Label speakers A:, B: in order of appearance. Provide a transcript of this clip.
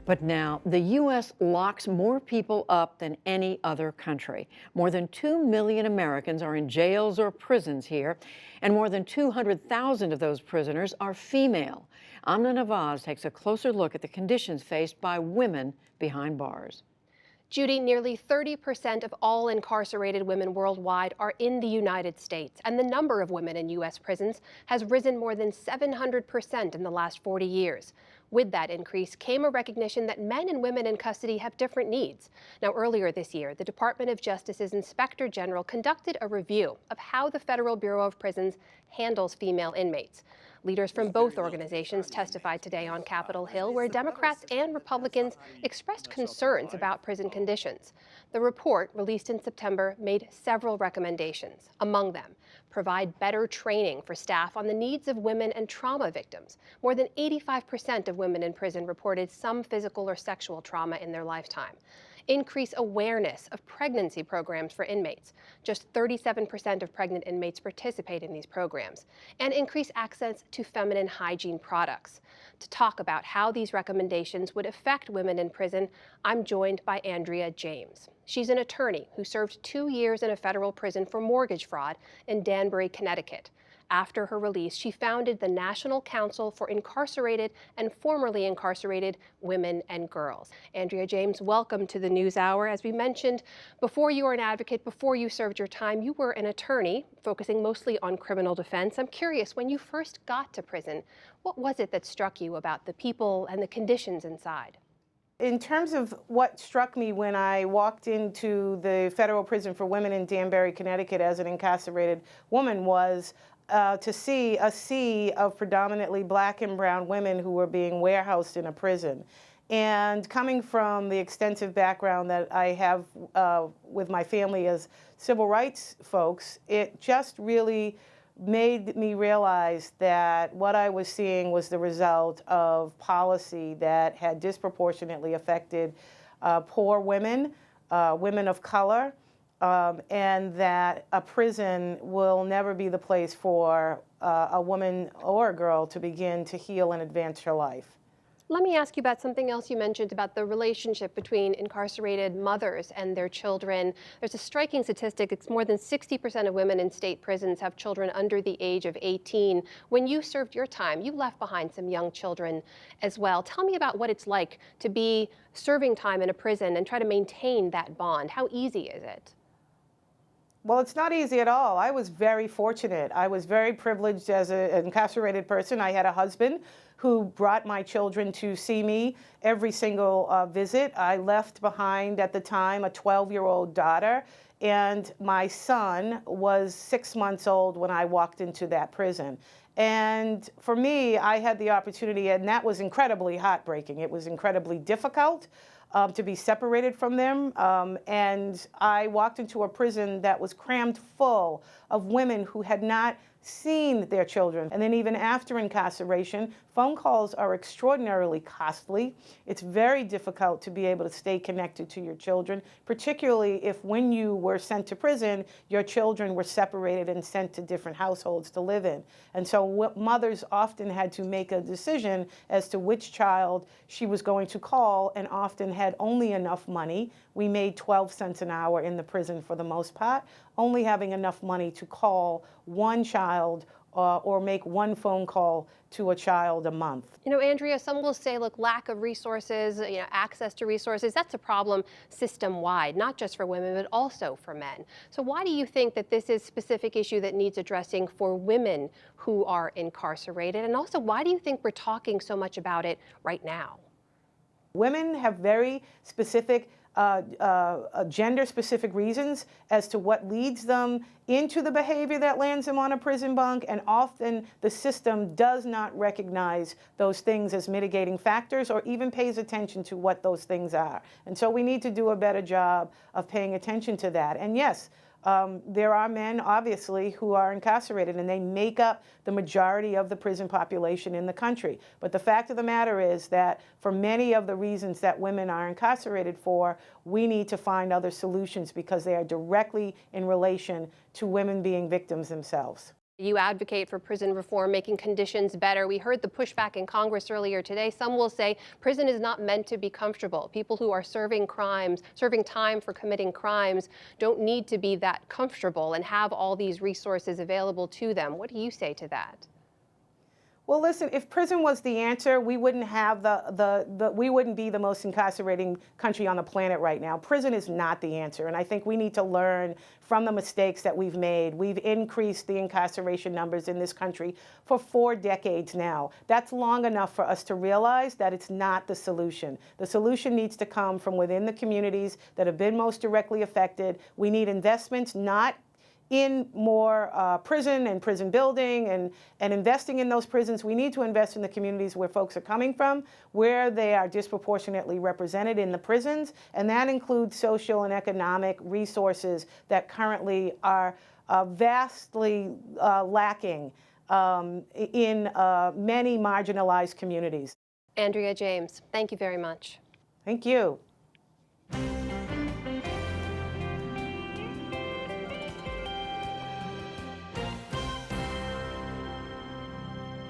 A: But now, the U.S. locks more people up than any other country. More than 2 million Americans are in jails or prisons here, and more than 200,000 of those prisoners are female. Amna Nawaz takes a closer look at the conditions faced by women behind bars.
B: Judy, nearly 30% of all incarcerated women worldwide are in the United States, and the number of women in U.S. prisons has risen more than 700% in the last 40 years. With that increase came a recognition that men and women in custody have different needs. Now, earlier this year, the Department of Justice's Inspector General conducted a review of how the Federal Bureau of Prisons handles female inmates. Leaders from both organizations testified today on Capitol Hill, where Democrats and Republicans expressed concerns about prison conditions. The report, released in September, made several recommendations. Among them, provide better training for staff on the needs of women and trauma victims. More than 85% of women in prison reported some physical or sexual trauma in their lifetime. Increase awareness of pregnancy programs for inmates. Just 37% of pregnant inmates participate in these programs. And increase access to feminine hygiene products. To talk about how these recommendations would affect women in prison, I'm joined by Andrea James. She's an attorney who served 2 years in a federal prison for mortgage fraud in Danbury, Connecticut. After her release, she founded the National Council for Incarcerated and Formerly Incarcerated Women and Girls. Andrea James, welcome to the NewsHour. As we mentioned, before you were an advocate, before you served your time, you were an attorney focusing mostly on criminal defense. I'm curious, when you first got to prison, what was it that struck you about the people and the conditions inside?
C: In terms of what struck me when I walked into the federal prison for women in Danbury, Connecticut as an incarcerated woman was to see a sea of predominantly black and brown women who were being warehoused in a prison. And coming from the extensive background that I have with my family as civil rights folks, it just really made me realize that what I was seeing was the result of policy that had disproportionately affected poor women, women of color, and that a prison will never be the place for a woman or a girl to begin to heal and advance her life.
B: Let me ask you about something else you mentioned about the relationship between incarcerated mothers and their children. There's a striking statistic. It's more than 60% of women in state prisons have children under the age of 18. When you served your time, you left behind some young children as well. Tell me about what it's like to be serving time in a prison and try to maintain that bond. How easy is it?
C: Well, it's not easy at all. I was very fortunate. I was very privileged as an incarcerated person. I had a husband who brought my children to see me every single visit. I left behind at the time a 12-year-old daughter, and my son was 6 months old when I walked into that prison. And for me, I had the opportunity, and that was incredibly heartbreaking. It was incredibly difficult to be separated from them. And I walked into a prison that was crammed full of women who had not seen their children. And then even after incarceration, phone calls are extraordinarily costly. It's very difficult to be able to stay connected to your children, particularly if when you were sent to prison, your children were separated and sent to different households to live in. And so mothers often had to make a decision as to which child she was going to call, and often had only enough money. We made 12 cents an hour in the prison for the most part, only having enough money to call one child or make one phone call to a child a month.
B: You know, Andrea, some will say, look, lack of resources, access to resources, that's a problem system-wide, not just for women, but also for men. So why do you think that this is a specific issue that needs addressing for women who are incarcerated? And also, why do you think we're talking so much about it right now?
C: Women have very specific gender-specific reasons as to what leads them into the behavior that lands them on a prison bunk, and often the system does not recognize those things as mitigating factors or even pays attention to what those things are. And so we need to do a better job of paying attention to that. And yes, there are men, obviously, who are incarcerated, and they make up the majority of the prison population in the country. But the fact of the matter is that for many of the reasons that women are incarcerated for, we need to find other solutions because they are directly in relation to women being victims themselves.
B: You advocate for prison reform, making conditions better. We heard the pushback in Congress earlier today. Some will say prison is not meant to be comfortable. People who are serving time for committing crimes, don't need to be that comfortable and have all these resources available to them. What do you say to that?
C: Well, listen, if prison was the answer, we wouldn't have we wouldn't be the most incarcerating country on the planet right now. Prison is not the answer, and I think we need to learn from the mistakes that we've made. We've increased the incarceration numbers in this country for 4 decades now. That's long enough for us to realize that it's not the solution. The solution needs to come from within the communities that have been most directly affected. We need investments, not in more prison and prison building and investing in those prisons. We need to invest in the communities where folks are coming from, where they are disproportionately represented in the prisons, and that includes social and economic resources that currently are vastly lacking in many marginalized communities.
B: Andrea James, thank you very much.
C: Thank you.